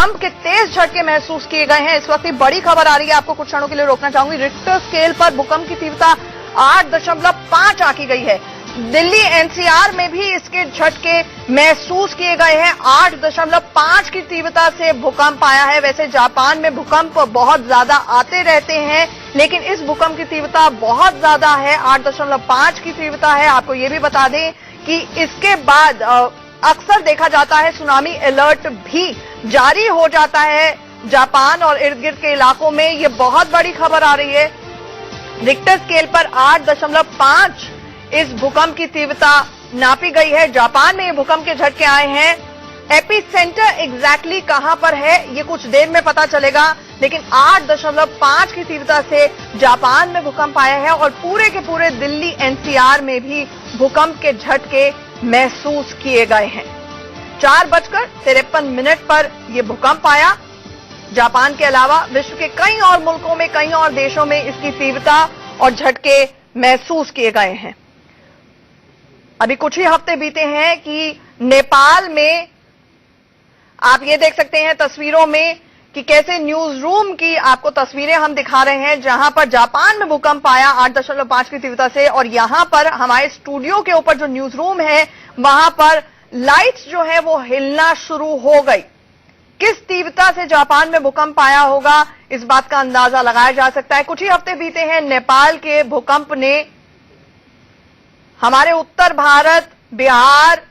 भूकंप के तेज झटके महसूस किए गए हैं। इस वक्त एक बड़ी खबर आ रही है, आपको कुछ क्षणों के लिए रोकना चाहूंगी। रिक्टर स्केल पर भूकंप की तीव्रता 8.5 आंकी गई है। दिल्ली एनसीआर में भी इसके झटके महसूस किए गए हैं। 8.5 की तीव्रता से भूकंप आया है। वैसे जापान में भूकंप बहुत ज्यादा आते रहते हैं, लेकिन इस भूकंप की तीव्रता बहुत ज्यादा है, 8.5 की तीव्रता है। आपको ये भी बता दें कि इसके बाद अक्सर देखा जाता है सुनामी अलर्ट भी जारी हो जाता है जापान और इर्द गिर्द के इलाकों में। ये बहुत बड़ी खबर आ रही है। रिक्टर स्केल पर 8.5 इस भूकंप की तीव्रता नापी गई है। जापान में ये भूकंप के झटके आए हैं। एपी सेंटर एग्जैक्टली कहां पर है ये कुछ देर में पता चलेगा, लेकिन 8.5 की तीव्रता से जापान में भूकंप आया है और पूरे के पूरे दिल्ली एनसीआर में भी भूकंप के झटके महसूस किए गए हैं। 4:53 पर यह भूकंप आया। जापान के अलावा विश्व के कई और मुल्कों में, कई और देशों में इसकी तीव्रता और झटके महसूस किए गए हैं। अभी कुछ ही हफ्ते बीते हैं कि नेपाल में आप ये देख सकते हैं तस्वीरों में कि कैसे न्यूज रूम की आपको तस्वीरें हम दिखा रहे हैं, जहां पर जापान में भूकंप आया 8.5 की तीव्रता से, और यहां पर हमारे स्टूडियो के ऊपर जो न्यूज रूम है वहां पर लाइट्स जो है वो हिलना शुरू हो गई। किस तीव्रता से जापान में भूकंप आया होगा इस बात का अंदाजा लगाया जा सकता है। कुछ ही हफ्ते बीते हैं, नेपाल के भूकंप ने हमारे उत्तर भारत, बिहार,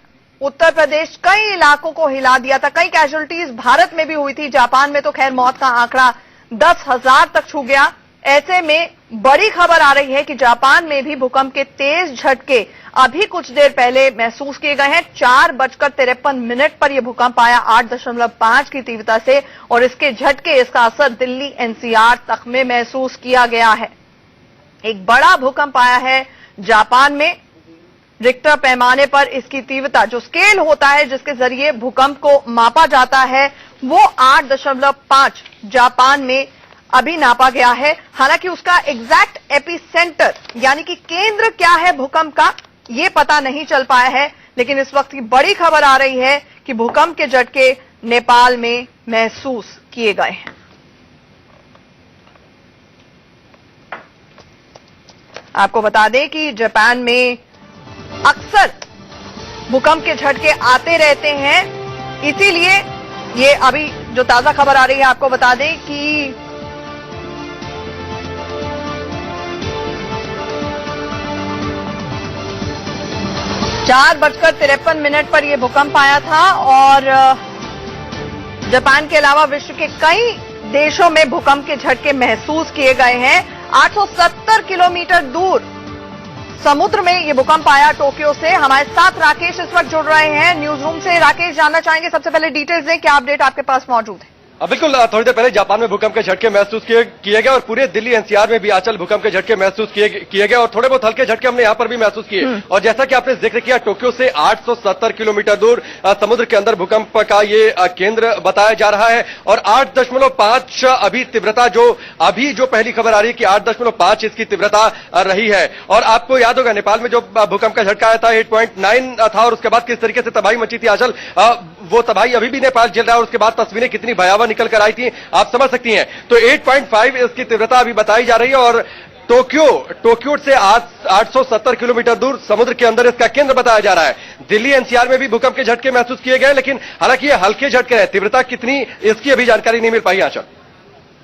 उत्तर प्रदेश कई इलाकों को हिला दिया था। कई कैजुअल्टीज भारत में भी हुई थी। जापान में तो खैर मौत का आंकड़ा 10,000 तक छू गया। ऐसे में बड़ी खबर आ रही है कि जापान में भी भूकंप के तेज झटके अभी कुछ देर पहले महसूस किए गए हैं। 4:53 पर यह भूकंप आया 8.5 की तीव्रता से, और इसके झटके, इसका असर दिल्ली एनसीआर तक में महसूस किया गया है। एक बड़ा भूकंप आया है जापान में। रिक्टर पैमाने पर इसकी तीव्रता, जो स्केल होता है जिसके जरिए भूकंप को मापा जाता है, वो 8.5 जापान में अभी नापा गया है। हालांकि उसका एग्जैक्ट एपिसेंटर यानी कि केंद्र क्या है भूकंप का, ये पता नहीं चल पाया है, लेकिन इस वक्त की बड़ी खबर आ रही है कि भूकंप के झटके नेपाल में महसूस किए गए हैं। आपको बता दें कि जापान में अक्सर भूकंप के झटके आते रहते हैं, इसीलिए ये अभी जो ताजा खबर आ रही है आपको बता दें कि चार 4:53 पर यह भूकंप आया था, और जापान के अलावा विश्व के कई देशों में भूकंप के झटके महसूस किए गए हैं। 870 किलोमीटर दूर समुद्र में ये भूकंप आया टोक्यो से। हमारे साथ राकेश इस वक्त जुड़ रहे हैं न्यूज रूम से। राकेश, जानना चाहेंगे सबसे पहले डिटेल्स दें, क्या अपडेट आपके पास मौजूद है? बिल्कुल, थोड़ी देर पहले जापान में भूकंप के झटके महसूस किए गए और पूरे दिल्ली एनसीआर में भी आंचल भूकंप के झटके महसूस किए गए, और थोड़े बहुत हल्के झटके हमने यहाँ पर भी महसूस किए। और जैसा कि आपने जिक्र किया, टोक्यो से 870 किलोमीटर दूर समुद्र के अंदर भूकंप का ये केंद्र बताया जा रहा है, और 8.5 अभी तीव्रता, जो पहली खबर आ रही है कि 8.5 इसकी तीव्रता रही है। और आपको याद होगा नेपाल में जो भूकंप का झटका आया था 8.9 था, और उसके बाद किस तरीके से तबाही मची थी आंचल, वो तबाही अभी भी नेपाल झेल रहा है, और उसके बाद तस्वीरें कितनी भयावह निकल कर आई थी आप समझ सकती हैं। तो 8.5 इसकी तीव्रता अभी बताई जा रही है, और टोक्यो से 870 किलोमीटर दूर समुद्र के अंदर इसका केंद्र बताया जा रहा है। दिल्ली एनसीआर में भी भूकंप के झटके महसूस किए गए, लेकिन हालांकि ये हल्के झटके हैं, तीव्रता कितनी इसकी अभी जानकारी नहीं मिल पाई आंचल।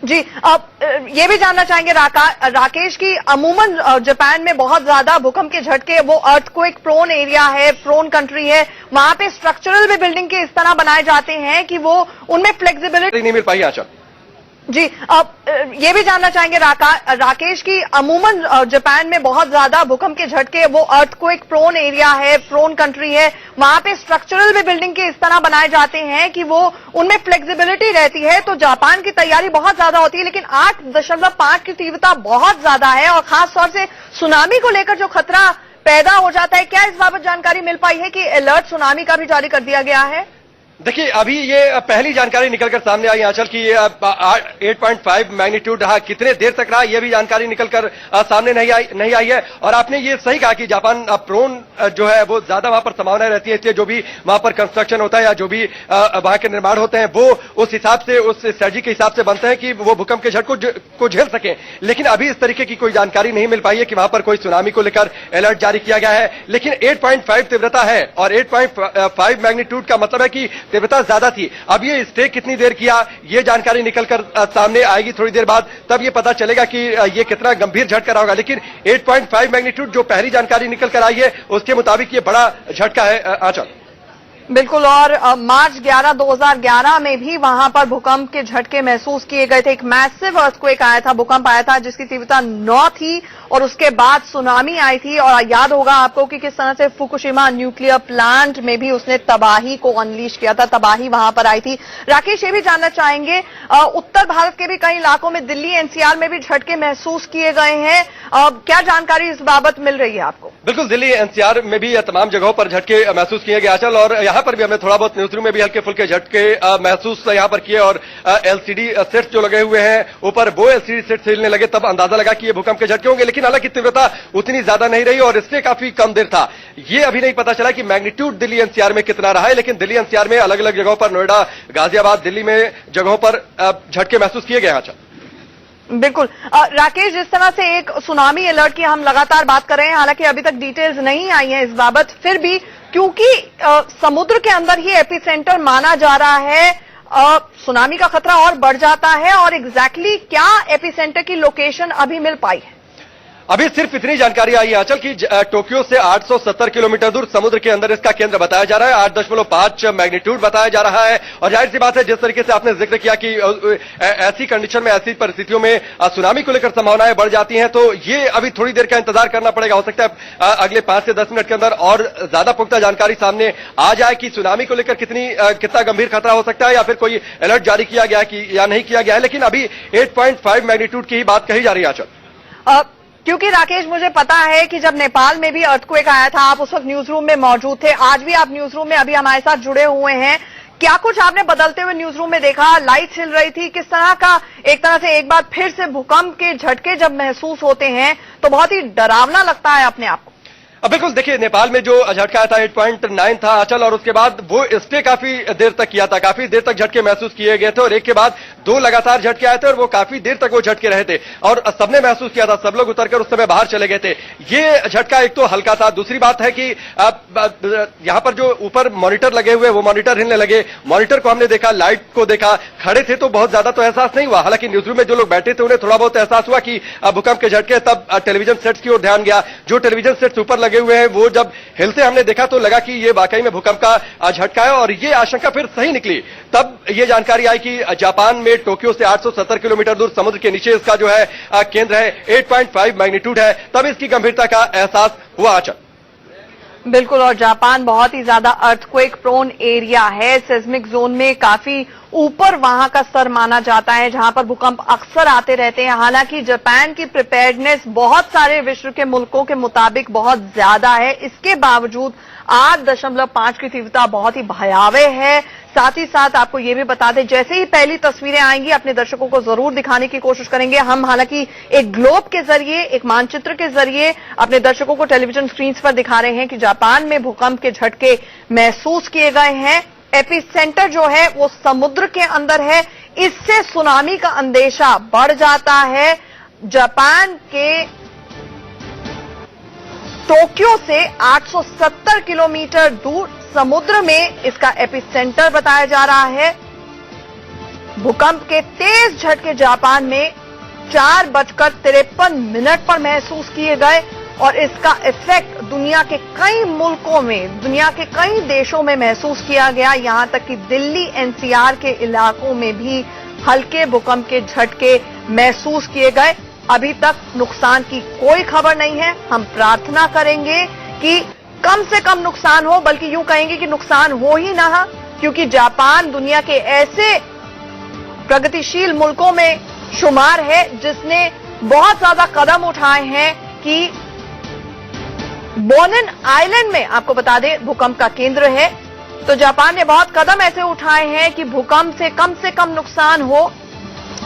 जी, अब ये भी जानना चाहेंगे राकेश की अमूमन जापान में बहुत ज्यादा भूकंप के झटके, वो अर्थक्वेक प्रोन एरिया है, प्रोन कंट्री है, वहां पे स्ट्रक्चरल भी बिल्डिंग के इस तरह बनाए जाते हैं कि वो उनमें फ्लेक्सिबिलिटी नहीं मिल पाई आंचल। जी, अब ये भी जानना चाहेंगे राकेश की अमूमन जापान में बहुत ज्यादा भूकंप के झटके, वो अर्थक्वेक प्रोन एरिया है, प्रोन कंट्री है, वहां पे स्ट्रक्चरल भी बिल्डिंग के इस तरह बनाए जाते हैं कि वो उनमें फ्लेक्सिबिलिटी रहती है, तो जापान की तैयारी बहुत ज्यादा होती है। लेकिन 8.5 की तीव्रता बहुत ज्यादा है, और खासतौर से सुनामी को लेकर जो खतरा पैदा हो जाता है, क्या इस बाबत जानकारी मिल पाई है कि अलर्ट सुनामी का भी जारी कर दिया गया है? देखिए, अभी ये पहली जानकारी निकलकर सामने आई आंचल की 8.5 मैग्नीट्यूड रहा। कितने देर तक रहा ये भी जानकारी निकलकर सामने नहीं आई है। और आपने ये सही कहा कि जापान प्रोन जो है वो ज्यादा वहां पर संभावना रहती है, इसलिए जो भी वहां पर कंस्ट्रक्शन होता है या जो भी वहां के निर्माण होते हैं वो उस हिसाब से, उस स्ट्रेटजी के हिसाब से बनते हैं कि वो भूकंप के झटकों को झेल सके। लेकिन अभी इस तरीके की कोई जानकारी नहीं मिल पाई है कि वहां पर कोई सुनामी को लेकर अलर्ट जारी किया गया है। लेकिन 8.5 तीव्रता है और 8.5 मैग्नीट्यूड का मतलब है कि तीव्रता ज्यादा थी। अब ये स्टे कितनी देर किया ये जानकारी निकलकर सामने आएगी थोड़ी देर बाद, तब ये पता चलेगा कि ये कितना गंभीर झटका रहा होगा। लेकिन 8.5 मैग्नीट्यूड जो पहली जानकारी निकलकर आई है उसके मुताबिक ये बड़ा झटका है आंचल। बिल्कुल। और मार्च 11, 2011 में भी वहां पर भूकंप के झटके महसूस किए गए थे। एक मैसिव अर्थक्वेक आया था, भूकंप आया था जिसकी तीव्रता 9 थी और उसके बाद सुनामी आई थी। और याद होगा आपको कि किस तरह से फुकुशिमा न्यूक्लियर प्लांट में भी उसने तबाही को अनलीश किया था, तबाही वहां पर आई थी। राकेश, ये भी जानना चाहेंगे, उत्तर भारत के भी कई इलाकों में, दिल्ली एनसीआर में भी झटके महसूस किए गए हैं। क्या जानकारी इस बाबत मिल रही है आपको? बिल्कुल, दिल्ली एनसीआर में भी तमाम जगहों पर झटके महसूस किए गए आंचल, और यहाँ पर भी हमने थोड़ा बहुत न्यूज रूम में भी हल्के फुल्के झटके महसूस यहाँ पर किए। और एलसीडी सेट्स जो लगे हुए हैं ऊपर, वो एलसीडी सेट्स हिलने लगे, तब अंदाजा लगा कि ये भूकंप के झटके होंगे। लेकिन हालांकि तीव्रता उतनी ज्यादा नहीं रही और इससे काफी कम देर था। ये अभी नहीं पता चला कि मैग्नीट्यूड दिल्ली एनसीआर में कितना रहा है। लेकिन दिल्ली एनसीआर में अलग अलग जगहों पर, नोएडा, गाजियाबाद, दिल्ली में जगहों पर झटके महसूस किए गए। अच्छा, बिल्कुल। राकेश, जिस तरह से एक सुनामी अलर्ट की हम लगातार बात कर रहे हैं, हालांकि अभी तक डिटेल्स नहीं आई हैं इस बाबत, फिर भी क्योंकि समुद्र के अंदर ही एपिसेंटर माना जा रहा है, सुनामी का खतरा और बढ़ जाता है। और एग्जैक्टली क्या एपिसेंटर की लोकेशन अभी मिल पाई है? अभी सिर्फ इतनी जानकारी आई है आंचल की टोक्यो से 870 किलोमीटर दूर समुद्र के अंदर इसका केंद्र बताया जा रहा है। 8.5 मैग्नीट्यूड बताया जा रहा है। और जाहिर सी बात है, जिस तरीके से आपने जिक्र किया कि ऐसी कंडीशन में, ऐसी परिस्थितियों में सुनामी को लेकर संभावनाएं बढ़ जाती हैं, तो ये अभी थोड़ी देर का इंतजार करना पड़ेगा। हो सकता है अगले 5 से 10 मिनट के अंदर और ज्यादा पुख्ता जानकारी सामने आ जाए कि सुनामी को लेकर कितना गंभीर खतरा हो सकता है या फिर कोई अलर्ट जारी किया गया कि या नहीं किया गया है। लेकिन अभी 8.5 मैग्नीट्यूड की ही बात कही जा रही है आंचल। क्योंकि राकेश, मुझे पता है कि जब नेपाल में भी अर्थक्वेक आया था, आप उस वक्त न्यूज रूम में मौजूद थे। आज भी आप न्यूज रूम में अभी हमारे साथ जुड़े हुए हैं। क्या कुछ आपने बदलते हुए न्यूज रूम में देखा? लाइट्स हिल रही थी, किस तरह का एक तरह से एक बार फिर से भूकंप के झटके जब महसूस होते हैं तो बहुत ही डरावना लगता है अपने आप को। बिल्कुल, देखिए, नेपाल में जो झटका आया था 8.9 था अचल, और उसके बाद वो स्टे काफी देर तक किया था, काफी देर तक झटके महसूस किए गए थे और एक के बाद 2 लगातार झटके आए थे और वो काफी देर तक वो झटके रहे थे और सबने महसूस किया था। सब लोग उतरकर उस समय बाहर चले गए थे। ये झटका एक तो हल्का था, दूसरी बात है कि यहाँ पर जो ऊपर मॉनिटर लगे हुए वो मॉनिटर हिलने लगे। मॉनिटर को हमने देखा, लाइट को देखा, खड़े थे तो बहुत ज्यादा तो एहसास नहीं हुआ। हालांकि न्यूज रूम में जो लोग बैठे थे उन्हें थोड़ा बहुत एहसास हुआ कि भूकंप के झटके। तब टेलीविजन सेट्स की ओर ध्यान गया, जो टेलीविजन सेट्स ऊपर लगे हुए हैं वो जब हिलते हमने देखा तो लगा कि ये वाकई में भूकंप का झटका है और ये आशंका फिर सही निकली। तब ये जानकारी आई कि जापान में टोक्यो से 870 किलोमीटर दूर समुद्र के नीचे इसका जो है केंद्र है, 8.5 मैग्नीट्यूड है। तब इसकी गंभीरता का एहसास हुआ आंचल। बिल्कुल। और जापान बहुत ही ज्यादा अर्थक्वेक प्रोन एरिया है, सेस्मिक जोन में काफी ऊपर वहां का स्तर माना जाता है, जहां पर भूकंप अक्सर आते रहते हैं। हालांकि जापान की प्रिपेयर्डनेस बहुत सारे विश्व के मुल्कों के मुताबिक बहुत ज्यादा है। इसके बावजूद 8.5 की तीव्रता बहुत ही भयावह है। साथ ही साथ आपको ये भी बता दें, जैसे ही पहली तस्वीरें आएंगी अपने दर्शकों को जरूर दिखाने की कोशिश करेंगे हम। हालांकि एक ग्लोब के जरिए, एक मानचित्र के जरिए अपने दर्शकों को टेलीविजन स्क्रीन पर दिखा रहे हैं कि जापान में भूकंप के झटके महसूस किए गए हैं। एपिसेंटर जो है वो समुद्र के अंदर है, इससे सुनामी का अंदेशा बढ़ जाता है। जापान के टोक्यो से 870 किलोमीटर दूर समुद्र में इसका एपिसेंटर बताया जा रहा है। भूकंप के तेज झटके जापान में 4:53 पर महसूस किए गए और इसका इफेक्ट दुनिया के कई मुल्कों में, दुनिया के कई देशों में महसूस किया गया। यहां तक कि दिल्ली एनसीआर के इलाकों में भी हल्के भूकंप के झटके महसूस किए गए। अभी तक नुकसान की कोई खबर नहीं है। हम प्रार्थना करेंगे कि कम से कम नुकसान हो, बल्कि यूं कहेंगे कि नुकसान हो ही ना, क्योंकि जापान दुनिया के ऐसे प्रगतिशील मुल्कों में शुमार है जिसने बहुत ज्यादा कदम उठाए हैं कि बोनिन आइलैंड में, आपको बता दें, भूकंप का केंद्र है। तो जापान ने बहुत कदम ऐसे उठाए हैं कि भूकंप से कम नुकसान हो।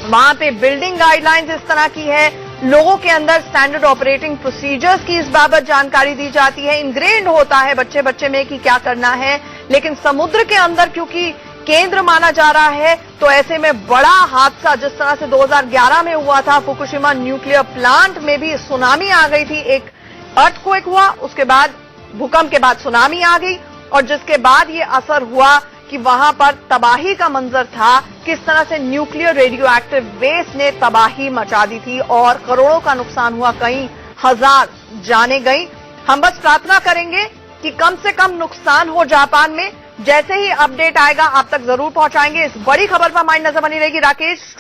वहां पे बिल्डिंग गाइडलाइंस इस तरह की है, लोगों के अंदर स्टैंडर्ड ऑपरेटिंग प्रोसीजर्स की इस बाबत जानकारी दी जाती है, इंग्रेन्ड होता है बच्चे बच्चे में कि क्या करना है। लेकिन समुद्र के अंदर क्योंकि केंद्र माना जा रहा है, तो ऐसे में बड़ा हादसा जिस तरह से 2011 में हुआ था, फुकुशिमा न्यूक्लियर प्लांट में भी सुनामी आ गई थी, एक अर्थक्वेक हुआ, उसके बाद भूकंप के बाद सुनामी आ गई और जिसके बाद ये असर हुआ कि वहां पर तबाही का मंजर था, किस तरह से न्यूक्लियर रेडियो एक्टिव वेस्ट ने तबाही मचा दी थी और करोड़ों का नुकसान हुआ, कई हजार जाने गई। हम बस प्रार्थना करेंगे कि कम से कम नुकसान हो जापान में। जैसे ही अपडेट आएगा आप तक जरूर पहुंचाएंगे। इस बड़ी खबर पर हमारी नजर बनी रहेगी। राकेश।